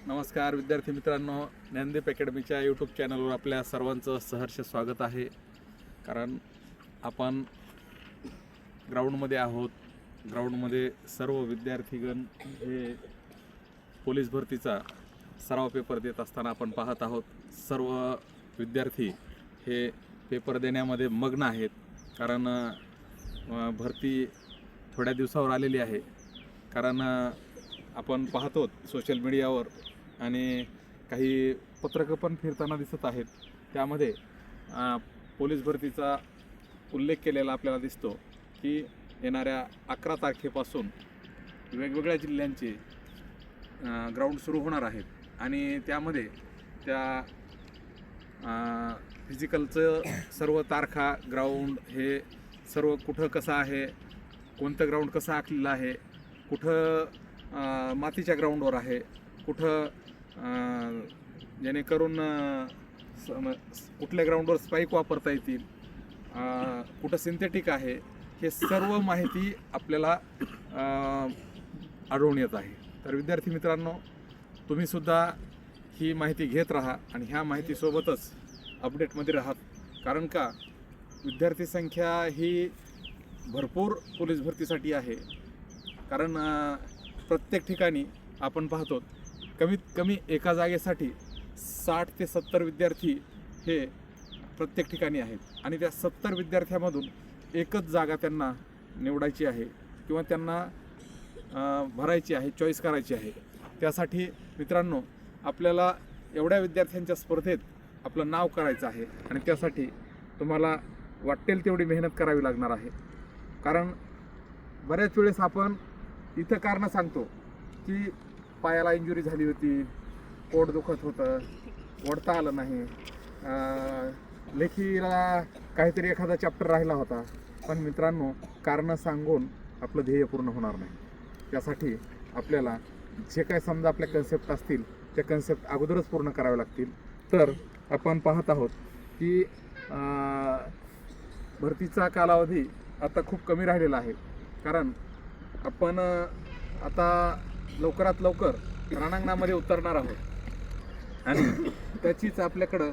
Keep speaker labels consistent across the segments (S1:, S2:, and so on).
S1: नमस्कार विद्यार्थी मित्रांनो, ज्ञानदीप अकॅडमीच्या यूट्यूब चॅनलवर आपल्या सर्वांचं सहर्ष स्वागत आहे. कारण आपण ग्राउंडमध्ये आहोत. ग्राउंडमध्ये सर्व विद्यार्थीगण हे पोलीस भरतीचा सराव पेपर देत असताना आपण पाहत आहोत. सर्व विद्यार्थी हे पेपर देण्यामध्ये मग्न आहेत. कारण भरती थोड्या दिवसावर आलेली आहे. कारण आपण पाहतो सोशल मीडियावर आणि काही पत्रकं पण फिरताना दिसत आहेत. त्यामध्ये पोलीस भरतीचा उल्लेख केलेला आपल्याला दिसतो की येणाऱ्या 11 तारखेपासून वेगवेगळ्या जिल्ह्यांचे ग्राउंड सुरू होणार आहेत आणि त्यामध्ये त्या फिजिकलचं सर्व तारखा, ग्राउंड हे सर्व कुठं कसं आहे, कोणतं ग्राउंड कसं आखलेलं आहे, कुठं मातीच्या ग्राउंडवर आहे, कुठं जेणेकरून कुठल्या ग्राउंडवर स्पाईक वापरता येतील, कुठं सिंथेटिक आहे, हे सर्व माहिती आपल्याला आढळून येत आहे. तर विद्यार्थी मित्रांनो, तुम्हीसुद्धा ही माहिती घेत राहा आणि ह्या माहितीसोबतच अपडेटमध्ये राहात. कारण का विद्यार्थी संख्या ही भरपूर पोलीस भरतीसाठी आहे. कारण प्रत्येक ठिकाणी आपण पाहतो कमीत कमी एका जागेसाठी 60 ते 70 विद्यार्थी हे प्रत्येक ठिकाणी आहेत आणि त्या 70 विद्यार्थ्यामधून एकच जागा त्यांना निवडायची आहे किंवा त्यांना भरायची आहे, चॉईस करायची आहे. त्यासाठी मित्रांनो, आपल्याला एवढ्या विद्यार्थ्यांच्या स्पर्धेत आपलं नाव करायचं आहे आणि त्यासाठी तुम्हाला वाटेल तेवढी मेहनत करावी लागणार आहे. कारण बऱ्याच वेळेस आपण इथं कारणं सांगतो की पायाला इंजुरी झाली होती, पोट दुखत होतं, ओढता आलं नाही, लेखीला काहीतरी एखादा चॅप्टर राहिला होता. पण मित्रांनो, कारणं सांगून आपलं ध्येय पूर्ण होणार नाही. त्यासाठी आपल्याला जे काय समजा आपल्या कन्सेप्ट असतील त्या कन्सेप्ट अगोदरच पूर्ण करावे लागतील. तर आपण पाहत आहोत की भरतीचा कालावधी आता खूप कमी राहिलेला आहे. कारण आपण आता लवकरात लवकर रणांगणामध्ये उतरणार आहोत आणि त्याचीच आपल्याकडं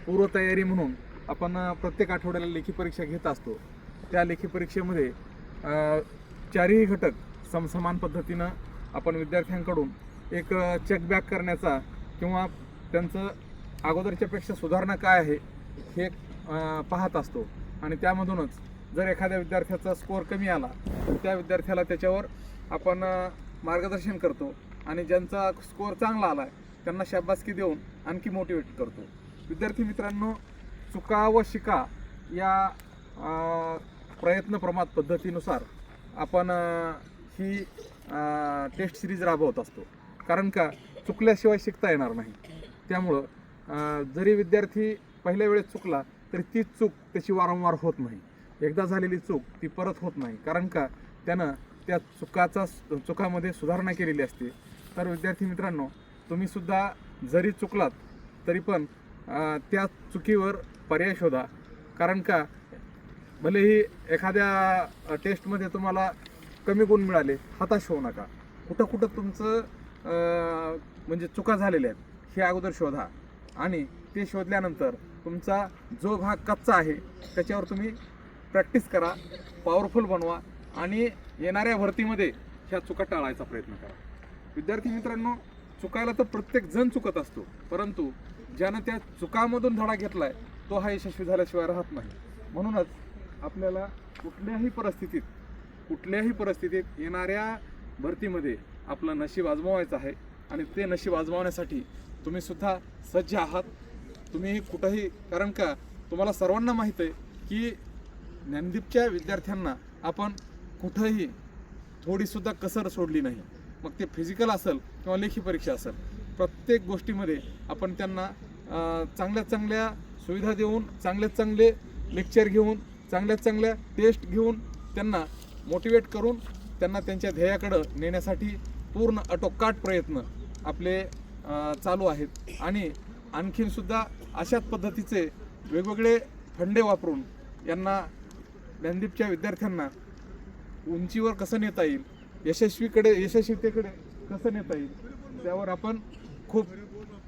S1: पूर्वतयारी म्हणून आपण प्रत्येक आठवड्याला लेखी परीक्षा घेत असतो. त्या लेखी परीक्षेमध्ये चारही घटक समसमान पद्धतीनं आपण विद्यार्थ्यांकडून एक चेकबॅक करण्याचा किंवा त्यांचं अगोदरच्यापेक्षा सुधारणा काय आहे हे पाहत असतो. आणि त्यामधूनच जर एखाद्या विद्यार्थ्याचा स्कोअर कमी आला तर त्या विद्यार्थ्याला त्याच्यावर आपण मार्गदर्शन करतो आणि ज्यांचा स्कोअर चांगला आला आहे त्यांना शाबासकी देऊन आणखी मोटिवेट करतो. विद्यार्थी मित्रांनो, चुका व शिका या प्रयत्न प्रमाद पद्धतीनुसार आपण ही टेस्ट सिरीज राबवत असतो. कारण का चुकल्याशिवाय शिकता येणार नाही. त्यामुळं जरी विद्यार्थी पहिल्या वेळेस चुकला तरी ती चूक त्याची वारंवार होत नाही. एकदा झालेली चूक ती परत होत नाही. कारण का त्यानं त्या चुकामध्ये सुधारणा केलेली असते. तर विद्यार्थी मित्रांनो, तुम्हीसुद्धा जरी चुकलात तरी पण त्या चुकीवर पर्याय शोधा. कारण का भलेही एखाद्या टेस्टमध्ये तुम्हाला कमी गुण मिळाले, हताश होऊ नका. कुठं तुमचं म्हणजे चुका झालेल्या आहेत हे अगोदर शोधा आणि ते शोधल्यानंतर तुमचा जो भाग कच्चा आहे त्याच्यावर तुम्ही प्रॅक्टिस करा, पॉवरफुल बनवा आणि येणाऱ्या भरतीमध्ये ह्या चुका टाळायचा प्रयत्न करा. विद्यार्थी मित्रांनो, चुकायला तर प्रत्येक जण चुकत असतो, परंतु ज्यानं त्या चुकामधून धडा घेतलाय तो हा यशस्वी झाल्याशिवाय राहत नाही. म्हणूनच आपल्याला कुठल्याही परिस्थितीत येणाऱ्या भरतीमध्ये आपलं नशीब आजमावायचं आहे आणि ते नशीब आजमावण्यासाठी तुम्ही सुद्धा सज्ज आहात. तुम्ही कुठंही, कारण का तुम्हाला सर्वांना माहीत आहे की ज्ञानदीपच्या विद्यार्थ्यांना आपण कुठंही थोडीसुद्धा कसर सोडली नाही. मग ते फिजिकल असेल किंवा लेखी परीक्षा असेल, प्रत्येक गोष्टीमध्ये आपण त्यांना चांगल्या सुविधा देऊन, चांगले लेक्चर घेऊन, चांगल्या टेस्ट घेऊन त्यांना मोटिवेट करून त्यांना त्यांच्या ध्येयाकडं नेण्यासाठी पूर्ण अटोकाट प्रयत्न आपले चालू आहेत. आणि आणखीनसुद्धा अशाच पद्धतीचे वेगवेगळे फंडे वापरून यांना ज्ञानदीपच्या विद्यार्थ्यांना उंचीवर कसं नेता येईल, यशस्वीतेकडे कसं नेता येईल त्यावर आपण खूप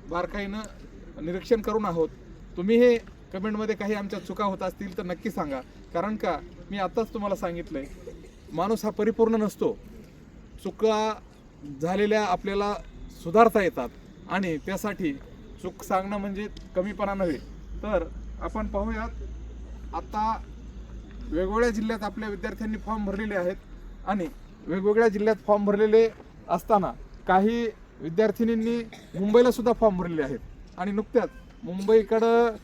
S1: बारकाईनं निरीक्षण करून आहोत. तुम्ही हे कमेंटमध्ये काही आमच्या चुका होत असतील तर नक्की सांगा. कारण का मी आताच तुम्हाला सांगितलंय, माणूस हा परिपूर्ण नसतो. चुका झालेल्या आपल्याला सुधारता येतात आणि त्यासाठी चूक सांगणं म्हणजे कमीपणा नव्हे. तर आपण पाहूयात, आता वेगवेगळ्या जिल्ह्यात आपल्या विद्यार्थ्यांनी फॉर्म भरलेले आहेत आणि वेगवेगळ्या जिल्ह्यात फॉर्म भरलेले असताना काही विद्यार्थिनींनी मुंबईला सुद्धा फॉर्म भरलेले आहेत आणि नुकत्याच मुंबईकडं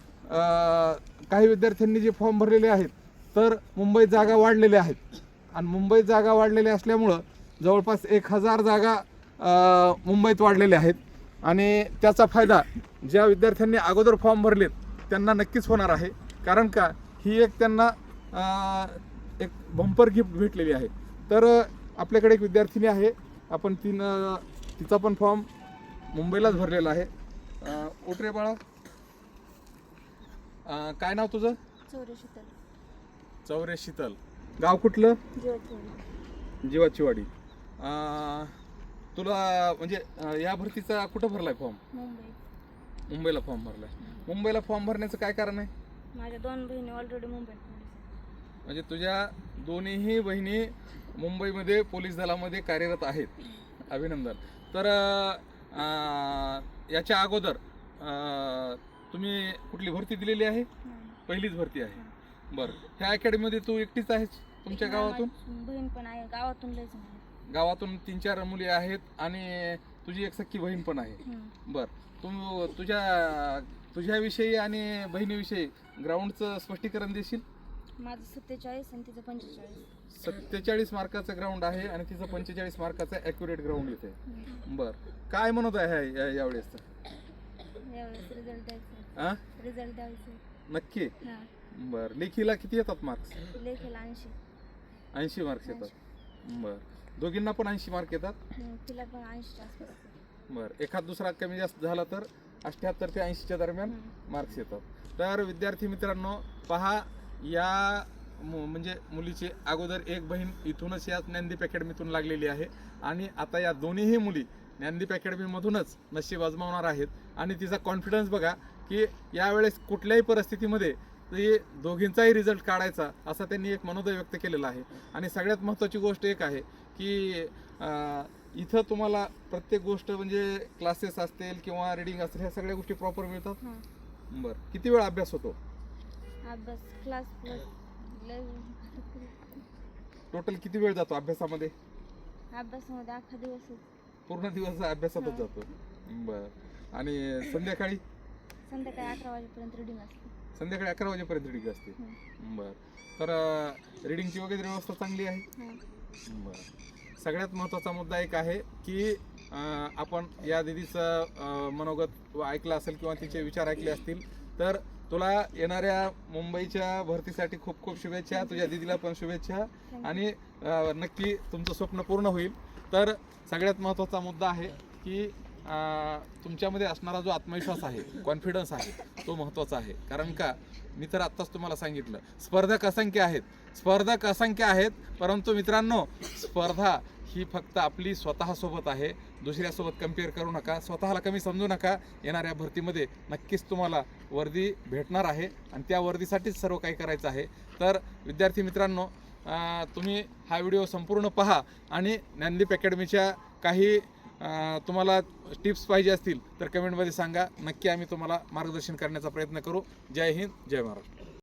S1: काही विद्यार्थ्यांनी जे फॉर्म भरलेले आहेत तर मुंबईत जागा वाढलेल्या आहेत आणि मुंबईत जागा वाढलेल्या असल्यामुळं जवळपास 1000 जागा मुंबईत वाढलेल्या आहेत आणि त्याचा फायदा ज्या विद्यार्थ्यांनी अगोदर फॉर्म भरलेत त्यांना नक्कीच होणार आहे. कारण का ही एक त्यांना एक बंपर गिफ्ट भेटलेली आहे. तर आपल्याकडे एक विद्यार्थिनी आहे, आपण तिचा पण फॉर्म मुंबईलाच भरलेला आहे. उठरे बाळा, काय नाव तुझं? चौरे शीतल. गाव कुठलं? जीवाचीवाडी. तुला म्हणजे या भरतीचा कुठं भरलाय फॉर्म? मुंबईला फॉर्म भरलाय. मुंबईला फॉर्म भरण्याचं काय कारण आहे?
S2: माझ्या 2 बहिणी ऑलरेडी मुंबईत.
S1: म्हणजे तुझ्या दोन्हीही बहिणी मुंबईमध्ये पोलीस दलामध्ये कार्यरत आहेत. अभिनंदन. तर याच्या अगोदर तुम्ही कुठली भरती दिलेली आहे? पहिलीच भरती आहे. बरं, ह्या अकॅडमीमध्ये तू एकटीच आहेस तुमच्या गावातून?
S2: बहीण पण आहे गावातून. लयच नाही.
S1: गावातून 3-4 मुली आहेत आणि तुझी एक सख्खी बहीण पण आहे. बरं, तू तुझ्याविषयी आणि बहिणीविषयी ग्राउंडचं स्पष्टीकरण देशील?
S2: माझं 47 आणि तिचं 45.
S1: 47 मार्काचं ग्राउंड आहे आणि तिचं 45 मार्काचं ॲक्युरेट ग्राउंड येते. बरं, काय म्हणत आहे यावेळेस?
S2: यावेळेस रिझल्ट द्यायचा.
S1: हां,
S2: रिझल्ट द्यायचा
S1: नक्की.
S2: हां.
S1: बरं, लेखीला किती येतात मार्क्स?
S2: लेखीला 80.
S1: 80 मार्क्स येतात. बरं, दोघींना पण 80 मार्क येतात?
S2: तिला पण 80च्या आसपास.
S1: बरं, एखाद दुसरा कमी जास्त झाला तर 78 ते 80च्या दरम्यान मार्क्स येतात. तर विद्यार्थी मित्रांनो पहा, या म्हणजे मुलीची अगोदर एक बहीण इथूनच या ज्ञानदीप अकॅडमीतून लागलेली आहे आणि आता या दोन्हीही मुली ज्ञानदीप अकॅडमीमधूनच नशीब आजमावणार आहेत. आणि तिचा कॉन्फिडन्स बघा की यावेळेस कुठल्याही परिस्थितीमध्ये ते दोघींचाही रिझल्ट काढायचा असा त्यांनी एक मनोदय व्यक्त केलेला आहे. आणि सगळ्यात महत्त्वाची गोष्ट एक आहे की इथं तुम्हाला प्रत्येक गोष्ट म्हणजे क्लासेस असतील किंवा रिडिंग असतील ह्या सगळ्या गोष्टी प्रॉपर मिळतात. बरं, किती वेळ अभ्यास होतो?
S2: अभ्यास क्लास
S1: टोटल किती वेळ जातो अभ्यासामध्ये?
S2: अभ्यासामध्ये अख्खा दिवस
S1: पूर्ण दिवस अभ्यासातच जातो. बरं, आणि संध्याकाळी?
S2: संध्याकाळी 11 वाजेपर्यंत रिडिंग असते.
S1: संध्याकाळी 11 वाजेपर्यंत रिडिंग असते. बरं, तर रिडिंगची वगैरे व्यवस्था चांगली आहे? बरं, सगळ्यात महत्त्वाचा मुद्दा एक आहे की आपण या दीदीचं मनोगत ऐकलं असेल किंवा तिचे विचार ऐकले असतील. तर तुला येणाऱ्या मुंबईच्या भरतीसाठी खूप खूप शुभेच्छा. तुझ्या दीदीला पण शुभेच्छा आणि नक्की तुमचं स्वप्न पूर्ण होईल. तर सगळ्यात महत्त्वाचा मुद्दा आहे की तुमच्यामध्ये असणारा जो आत्मविश्वास आहे, कॉन्फिडन्स आहे, तो महत्त्वाचा आहे. कारण का मी तर आत्ताच तुम्हाला सांगितलं, स्पर्धक असंख्य आहेत, परंतु मित्रांनो स्पर्धा ही फक्त आपली स्वतःसोबत आहे. दुसऱ्यासोबत कम्पेअर करू नका, स्वतःला कमी समजू नका. येणाऱ्या भरतीमध्ये नक्कीच तुम्हाला वर्दी भेटणार आहे आणि त्या वर्दीसाठीच सर्व काही करायचं आहे. तर विद्यार्थी मित्रांनो, तुम्ही हा व्हिडिओ संपूर्ण पहा आणि ज्ञानदीप अकॅडमीच्या काही तुम्हाला टिप्स पाहिजे असतील तर कमेंटमध्ये सांगा. नक्की आम्ही तुम्हाला मार्गदर्शन करण्याचा प्रयत्न करू. जय हिंद, जय महाराष्ट्र.